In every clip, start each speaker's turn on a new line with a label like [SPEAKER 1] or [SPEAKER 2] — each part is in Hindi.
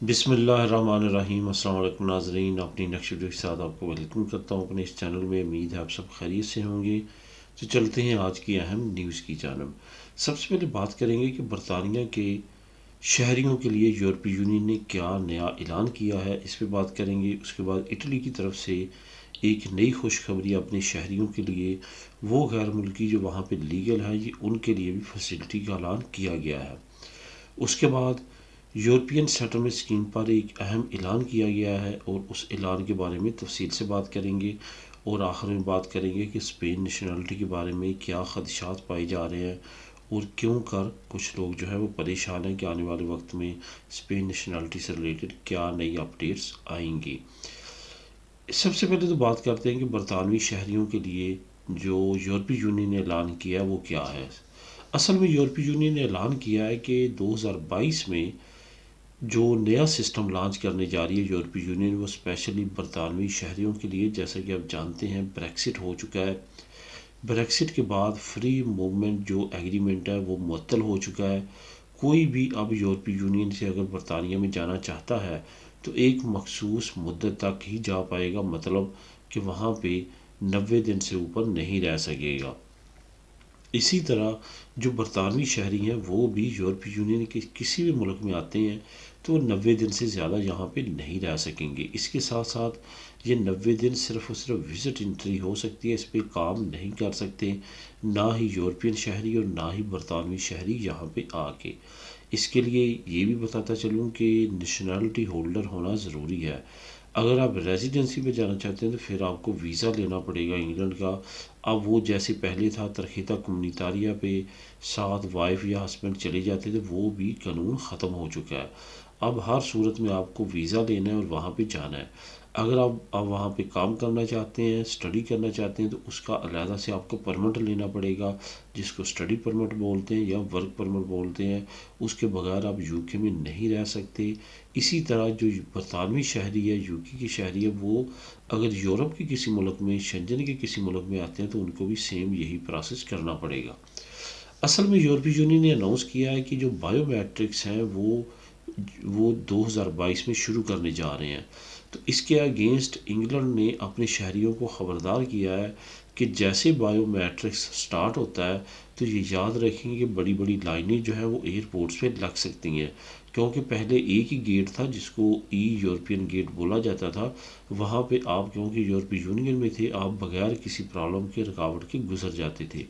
[SPEAKER 1] बिस्मिल्लाहिर्रहमानिर्रहीम। अस्सलाम वालेकुम नाज़रीन, अपनी नक्श वीडियो के साथ आपको वेलकम करता हूँ अपने इस चैनल में। उम्मीद है आप सब खैरियत से होंगे। तो चलते हैं आज की अहम न्यूज़ की जानब। सबसे पहले बात करेंगे कि बरतानिया के शहरियों के लिए यूरोपीय यूनियन ने क्या नया ऐलान किया है, इस पर बात करेंगे। उसके बाद इटली की तरफ से एक नई खुशखबरी अपने शहरियों के लिए, वो गैर मुल्की जो वहाँ पे लीगल है, ये उनके लिए भी फैसिलिटी का ऐलान किया गया है। उसके बाद यूरोपियन सेटलमेंट स्कीम पर एक अहम ऐलान किया गया है और उस ऐलान के बारे में तफसील से बात करेंगे। और आखिर में बात करेंगे कि स्पेन नेशनलिटी के बारे में क्या खदशात पाए जा रहे हैं और क्यों कर कुछ लोग जो है वो परेशान हैं कि आने वाले वक्त में स्पेन नेशनलिटी से रिलेटेड क्या नई अपडेट्स आएंगी। सबसे पहले तो बात करते हैं कि बरतानवी शहरियों के लिए जो यूरोपीय यूनियन ने ऐलान किया है वो क्या है। असल में यूरोपीय यूनियन ने ऐलान किया है कि 2022 में जो नया सिस्टम लॉन्च करने जा रही है यूरोपीय यूनियन, वो स्पेशली बरतानवी शहरियों के लिए। जैसा कि आप जानते हैं ब्रेक्सिट हो चुका है। ब्रेक्सिट के बाद फ्री मूवमेंट जो एग्रीमेंट है वो मुअत्तल हो चुका है। कोई भी अब यूरोपीय यूनियन से अगर बरतानिया में जाना चाहता है तो एक मखसूस मुद्दत तक ही जा पाएगा, मतलब कि वहाँ पे 90 दिन से ऊपर नहीं रह सकेगा। इसी तरह जो बरतानवी शहरी हैं वो भी यूरोपीय यूनियन के किसी भी मुल्क में आते हैं तो 90 दिन से ज़्यादा यहाँ पे नहीं रह सकेंगे। इसके साथ साथ ये 90 दिन सिर्फ और सिर्फ विज़िट एंट्री हो सकती है, इस पर काम नहीं कर सकते ना ही यूरोपियन शहरी और ना ही बरतानवी शहरी यहाँ पे आके। इसके लिए ये भी बताता चलूँ कि नेशनलिटी होल्डर होना ज़रूरी है। अगर आप रेजिडेंसी पे जाना चाहते हैं तो फिर आपको वीज़ा लेना पड़ेगा इंग्लैंड का। अब वो जैसे पहले था तरखीता कम्युनितारिया पे साथ वाइफ या हस्बैंड चले जाते थे, वो भी कानून ख़त्म हो चुका है। अब हर सूरत में आपको वीज़ा लेना है और वहाँ पे जाना है। अगर आप अब वहाँ पे काम करना चाहते हैं, स्टडी करना चाहते हैं, तो उसका अलहदा से आपको परमिट लेना पड़ेगा, जिसको स्टडी परमिट बोलते हैं या वर्क परमिट बोलते हैं। उसके बगैर आप यूके में नहीं रह सकते। इसी तरह जो बरतानवी शहरी है, यूके की शहरी है, वो अगर यूरोप के किसी मुल्क में, शेंजन के किसी मुल्क में आते हैं तो उनको भी सेम यही प्रोसेस करना पड़ेगा। असल में यूरोपीय यूनियन ने अनाउंस किया है कि जो बायोमेट्रिक्स हैं वो 2022 में शुरू करने जा रहे हैं। तो इसके अगेंस्ट इंग्लैंड ने अपने शहरियों को ख़बरदार किया है कि जैसे बायोमेट्रिक्स स्टार्ट होता है तो ये याद रखेंगे कि बड़ी बड़ी लाइनें जो है वो एयरपोर्ट्स पे लग सकती हैं, क्योंकि पहले एक ही गेट था जिसको ई यूरोपियन गेट बोला जाता था। वहाँ पे आप क्योंकि यूरोपीय यूनियन में थे, आप बगैर किसी प्रॉब्लम के, रुकावट के गुजर जाते थे।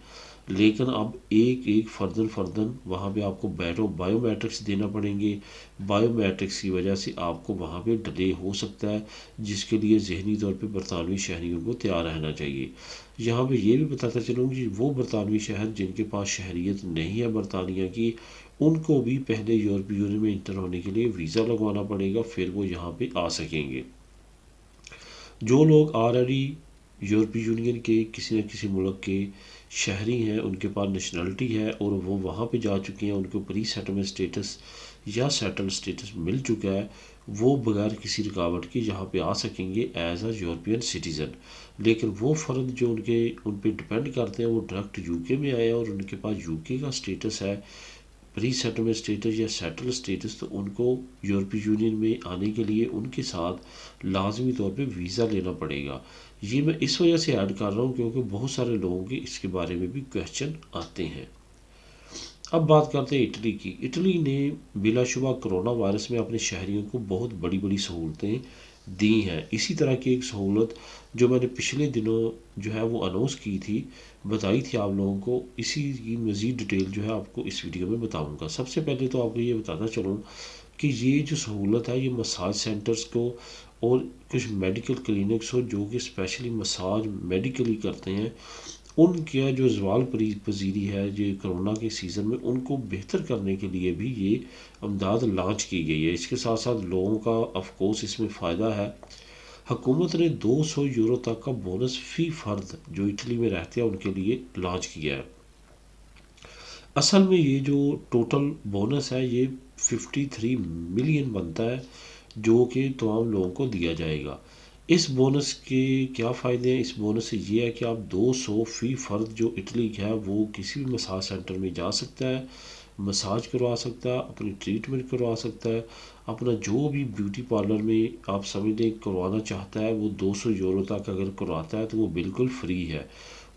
[SPEAKER 1] लेकिन अब एक एक फर्दन फर्दन वहाँ पे आपको बायोमेट्रिक्स देना पड़ेंगे। बायोमेट्रिक्स की वजह से आपको वहाँ पे डिले हो सकता है, जिसके लिए ज़हनी तौर पे बरतानवी शहरियों को तैयार रहना चाहिए। यहाँ पे ये भी बताता चलूँ कि वो बरतानवी शहर जिनके पास शहरियत नहीं है बरतानिया की, उनको भी पहले यूरोपीय यूनियन में इंटर होने के लिए वीज़ा लगवाना पड़ेगा, फिर वो यहाँ पे आ सकेंगे। जो लोग ऑलरेडी यूरोपीय यूनियन के किसी न किसी मुल्क के शहरी हैं, उनके पास नेशनलिटी है और वो वहाँ पे जा चुके हैं, उनको प्री सेटलमेंट स्टेटस या सेटल स्टेटस मिल चुका है, वो बगैर किसी रुकावट के यहाँ पे आ सकेंगे एज आ यूरोपियन सिटीज़न। लेकिन वो फ़र्द जो उन पे डिपेंड करते हैं वो डायरेक्ट यूके में आए और उनके पास यूके का स्टेटस है, प्री सेटलमेंट स्टेटस या सेटल स्टेटस, तो उनको यूरोपीय यूनियन में आने के लिए उनके साथ लाजमी तौर पे वीज़ा लेना पड़ेगा। ये मैं इस वजह से ऐड कर रहा हूँ क्योंकि बहुत सारे लोगों के इसके बारे में भी क्वेश्चन आते हैं। अब बात करते हैं इटली की। इटली ने बिलाशुबा कोरोना वायरस में अपने शहरियों को बहुत बड़ी बड़ी सहूलतें दी हैं। इसी तरह की एक सहूलत जो मैंने पिछले दिनों जो है वो अनाउंस की थी, बताई थी आप लोगों को, इसी की मज़ीद डिटेल जो है आपको इस वीडियो में बताऊंगा। सबसे पहले तो आपको ये बताता चलूँ कि ये जो सहूलत है ये मसाज सेंटर्स को और कुछ मेडिकल क्लिनिक्स हो जो कि स्पेशली मसाज मेडिकली करते हैं, उनका जो जवाल पजीरी है जो कोरोना के सीज़न में, उनको बेहतर करने के लिए भी ये अमदाद लॉन्च की गई है। इसके साथ साथ लोगों का ऑफ कोर्स इसमें फ़ायदा है। हुकूमत ने 200 यूरो तक का बोनस फ़ी फ़र्द जो इटली में रहते हैं उनके लिए लॉन्च किया है। असल में ये जो टोटल बोनस है ये 53 मिलियन बनता है, जो कि तमाम लोगों को दिया जाएगा। इस बोनस के क्या फ़ायदे हैं? इस बोनस से ये है कि आप 200 फ़ी फ़र्द जो इटली का है वो किसी भी मसाज सेंटर में जा सकता है, मसाज करवा सकता है, अपनी ट्रीटमेंट करवा सकता है। अपना जो भी ब्यूटी पार्लर में आप समझ लें करवाना चाहता है, वो 200 यूरो तक अगर करवाता है तो वो बिल्कुल फ्री है।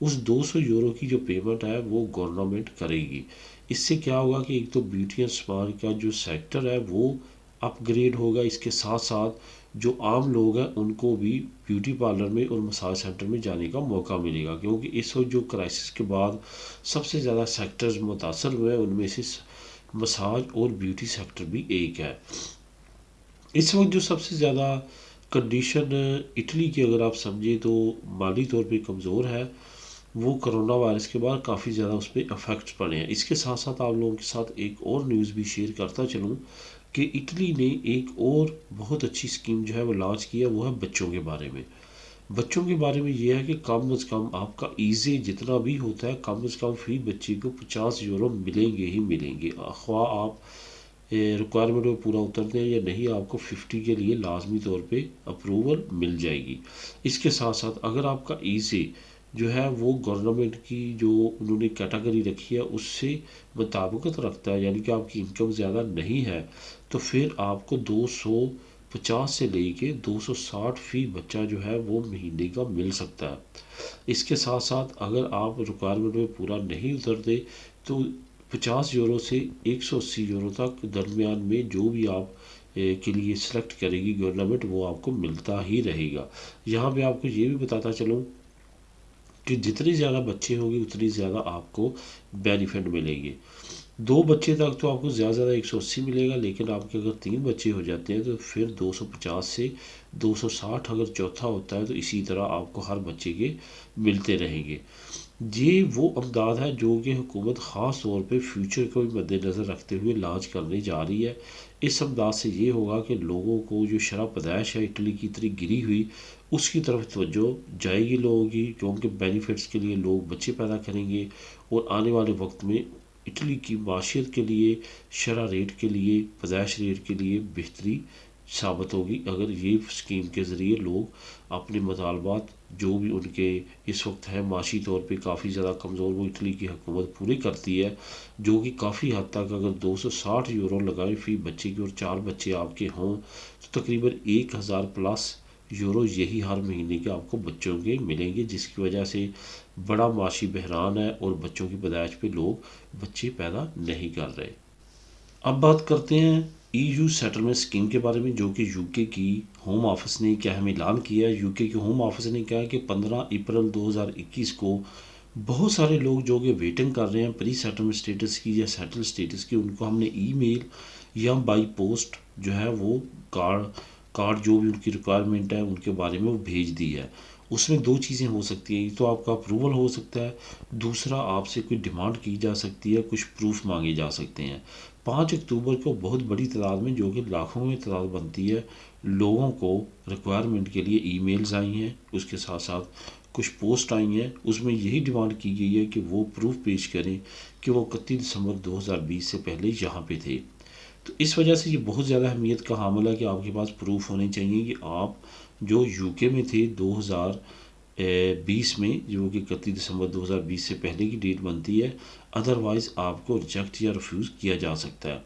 [SPEAKER 1] उस 200 यूरो की जो पेमेंट है वो गवर्नमेंट करेगी। इससे क्या होगा कि एक तो ब्यूटी एंड स्पा का जो सेक्टर है वो अपग्रेड होगा। इसके साथ साथ जो आम लोग हैं उनको भी ब्यूटी पार्लर में और मसाज सेंटर में जाने का मौका मिलेगा, क्योंकि इस वक्त जो क्राइसिस के बाद सबसे ज़्यादा सेक्टर्स मुतासर हुए हैं उनमें से मसाज और ब्यूटी सेक्टर भी एक है। इस वक्त जो सबसे ज़्यादा कंडीशन इटली की अगर आप समझें तो माली तौर पे कमज़ोर है। वो कोरोना वायरस के बाद काफ़ी ज़्यादा उस पर अफेक्ट्स पड़े हैं। इसके साथ साथ आप लोगों के साथ एक और न्यूज़ भी शेयर करता चलूँ कि इटली ने एक और बहुत अच्छी स्कीम जो है वो लॉन्च की है, वो है बच्चों के बारे में। बच्चों के बारे में ये है कि कम अज़ कम आपका ईज़ी जितना भी होता है कम अज़ कम फी बच्चे को 50 यूरो मिलेंगे ही मिलेंगे। ख्वाह आप रिक्वायरमेंट में पूरा उतरते हैं या नहीं, आपको 50 के लिए लाजमी तौर पे अप्रूवल मिल जाएगी। इसके साथ साथ अगर आपका ईज़ी जो है वो गवर्नमेंट की जो उन्होंने कैटेगरी रखी है उससे मुताबिकत रखता है, यानी कि आपकी इनकम ज़्यादा नहीं है, तो फिर आपको 250 से लेके 260 फी बच्चा जो है वो महीने का मिल सकता है। इसके साथ साथ अगर आप रिक्वायरमेंट में पूरा नहीं उतरते तो 50 यूरो से 180 यूरो तक दरमियान में जो भी आप के लिए सिलेक्ट करेगी गवर्नमेंट वो आपको मिलता ही रहेगा। यहाँ पे आपको ये भी बताता चलूँ कि जितने ज़्यादा बच्चे होंगे उतनी ज़्यादा आपको बेनिफिट मिलेंगे। 2 बच्चे तक तो आपको ज़्यादा से ज़्यादा 180 मिलेगा, लेकिन आपके अगर 3 बच्चे हो जाते हैं तो फिर 250 से 260 अगर चौथा होता है तो इसी तरह आपको हर बच्चे के मिलते रहेंगे। ये वो इमदाद है जो कि हुकूमत ख़ास तौर पे फ्यूचर को भी मद्देनज़र रखते हुए लॉन्च करने जा रही है। इस इमदाद से ये होगा कि लोगों को जो शरह पैदाइश है इटली की इतनी गिरी हुई उसकी तरफ तवज्जो जाएगी लोगों की, क्योंकि बेनिफिट्स के लिए लोग बच्चे पैदा करेंगे और आने वाले वक्त में इटली की माशियत के लिए शरह रेट के लिए पैदाइश रेट के लिए बेहतरी साबित होगी अगर ये स्कीम के ज़रिए लोग अपने मुतालबात जो भी उनके इस वक्त है माशी तौर पे काफ़ी ज़्यादा कमज़ोर वो इटली की हुकूमत पूरी करती है, जो कि काफ़ी हद तक अगर 260 यूरो लगाए फ़ी बच्चे की और 4 बच्चे आपके हों तो तकरीबन 1000 प्लस यूरो यही हर महीने के आपको बच्चों के मिलेंगे, जिसकी वजह से बड़ा माशी बहरान है और बच्चों की पैदाइश पे लोग बच्चे पैदा नहीं कर रहे। अब बात करते हैं ईयू सेटलमेंट स्कीम के बारे में, जो कि यूके की होम ऑफिस ने क्या हमें ऐलान किया है। यूके की होम ऑफिस ने कहा कि 15 अप्रैल 2021 को बहुत सारे लोग जो कि वेटिंग कर रहे हैं प्री सेटलमेंट स्टेटस की या सेटल स्टेटस की, उनको हमने ईमेल या बाई पोस्ट जो है वो कार्ड जो भी उनकी रिक्वायरमेंट है उनके बारे में वो भेज दी है। उसमें 2 चीज़ें हो सकती हैं, एक तो आपका अप्रूवल हो सकता है, दूसरा आपसे कोई डिमांड की जा सकती है, कुछ प्रूफ मांगे जा सकते हैं। 5 अक्टूबर को बहुत बड़ी तादाद में, जो कि लाखों में तादाद बनती है, लोगों को रिक्वायरमेंट के लिए ईमेल्स आई हैं, उसके साथ साथ कुछ पोस्ट आई हैं। उसमें यही डिमांड की गई है कि वो प्रूफ पेश करें कि वो 31 दिसंबर 2020 से पहले यहाँ पे थे। तो इस वजह से ये बहुत ज़्यादा अहमियत का हामिल है कि आपके पास प्रूफ होने चाहिए कि आप जो यूके में थे 2020 में, जो कि 31 दिसंबर 2020 से पहले की डेट बनती है, अदरवाइज़ आपको रिजेक्ट या रिफ्यूज़ किया जा सकता है।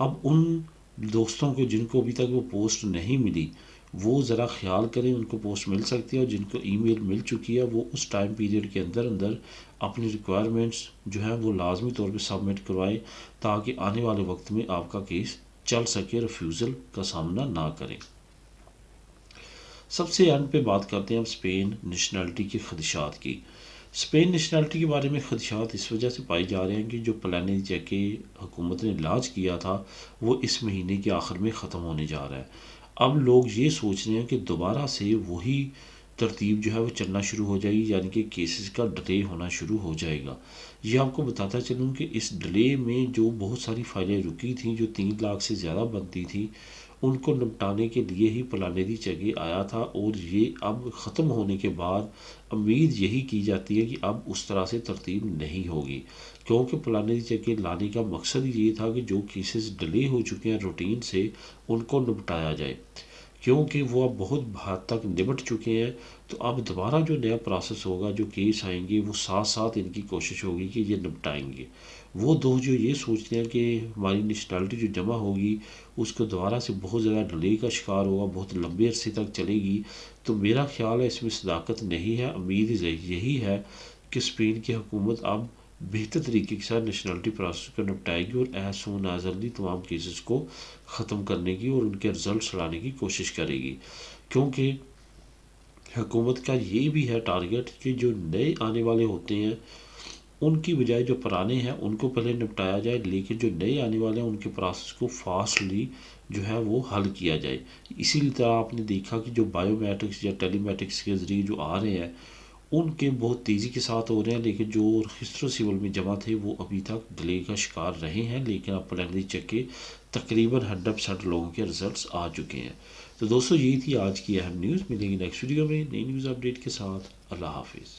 [SPEAKER 1] अब उन दोस्तों को जिनको अभी तक वो पोस्ट नहीं मिली वो ज़रा ख्याल करें, उनको पोस्ट मिल सकती है, और जिनको ईमेल मिल चुकी है वो उस टाइम पीरियड के अंदर अंदर अपनी रिक्वायरमेंट्स जो है वो लाजमी तौर पे सबमिट करवाएं, ताकि आने वाले वक्त में आपका केस चल सके, रिफ्यूज़ल का सामना ना करें। सबसे एंड पे बात करते हैं हम स्पेन नेशनलिटी के खदशात की। स्पेन नेशनलिटी के बारे में खदशात इस वजह से पाए जा रहे हैं कि जो प्लान जैके हुकूमत ने लॉन्च किया था वो इस महीने के आखिर में ख़त्म होने जा रहा है। अब लोग ये सोच रहे हैं कि दोबारा से वही तरतीब जो है वो चलना शुरू हो जाएगी, यानी कि केसेस का डिले होना शुरू हो जाएगा। ये आपको बताता चलूँ कि इस डिले में जो बहुत सारी फाइलें रुकी थी, जो 3 लाख से ज़्यादा बनती थी, उनको निपटाने के लिए ही प्लानेरी चेकी आया था, और ये अब ख़त्म होने के बाद उम्मीद यही की जाती है कि अब उस तरह से तरतीब नहीं होगी, क्योंकि प्लानेरी चेकी लाने का मकसद ये था कि जो केसेस डिले हो चुके हैं रूटीन से उनको निपटाया जाए। क्योंकि वो अब बहुत हद तक निपट चुके हैं। तो अब दोबारा जो नया प्रोसेस होगा, जो केस आएंगे, वो साथ साथ इनकी कोशिश होगी कि ये निपटाएंगे। वो दोस्त जो ये सोचते हैं कि हमारी नेशनलिटी जो जमा होगी उसको दोबारा से बहुत ज़्यादा डिले का शिकार होगा, बहुत लंबे अरसे तक चलेगी, तो मेरा ख्याल है इसमें सदाकत नहीं है। उम्मीद यही है कि स्पेन की हुकूमत अब बेहतर तरीके के साथ नेशनलिटी प्रोसेस को निपटाएगी और एज सून एज जल्दी तमाम केसेस को ख़त्म करने की और उनके रिजल्ट लाने की कोशिश करेगी। क्योंकि हुकूमत का ये भी है टारगेट कि जो नए आने वाले होते हैं उनकी बजाय जो पुराने हैं उनको पहले निपटाया जाए, लेकिन जो नए आने वाले हैं उनके प्रोसेस को फास्टली जो है वो हल किया जाए। इसी तरह आपने देखा कि जो बायोमेट्रिक्स या टेलीमेट्रिक्स के ज़रिए जो आ रहे हैं उनके बहुत तेज़ी के साथ हो रहे हैं, लेकिन जो रजिस्टर सिविल में जमा थे वो अभी तक डिले का शिकार रहे हैं। लेकिन अब प्रिलिमिनरी चेक के तकरीबन 100% लोगों के रिजल्ट्स आ चुके हैं। तो दोस्तों, ये थी आज की अहम न्यूज़। मिलेंगे नेक्स्ट वीडियो में नई न्यूज़ अपडेट के साथ। अल्लाह हाफिज़।